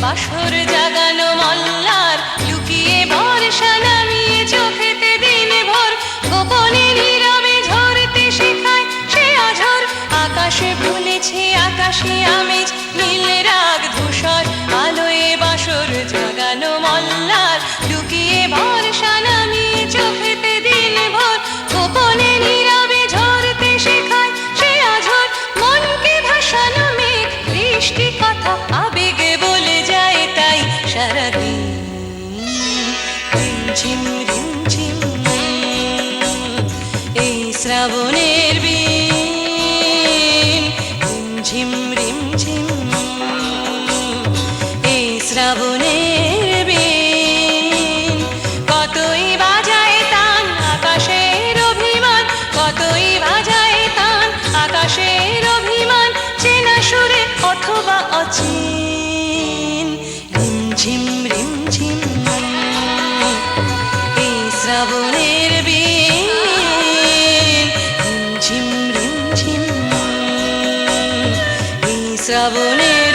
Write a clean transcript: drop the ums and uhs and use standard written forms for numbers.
বাসর জাগানো মল্লার লুকিয়ে বর্ষা নামিয়ে চোখেতে দিন ভর গোপনে নীরবে ঝরতে শেখায় সে আঝর আকাশে ফুলেছে আকাশে আমেজ নীল রাগ ধূসর আলোয় বাসর জাগানো মল্লার লুকিয়ে বর্ষা নামিয়ে চোখেতে দিন ভর গোপনে নীরবে ঝরতে শেখায় সে আঝর মনকে ভাসানো মেঘ বৃষ্টি কথা আবেগে বলে যায় তাই সারাদিন রিমঝিম রিমঝিম এই শ্রাবণের বিন রিমঝিম রিমঝিম এই শ্রাবণের বিন কতই বাজায় তান আকাশের অভিমান কতই বাজায় তান আকাশের অভিমান চেনা সুরে অথবা অচিন রিমঝিম রিমঝিম এই শ্রাবণের বিন ঝিম এই শ্রাবণে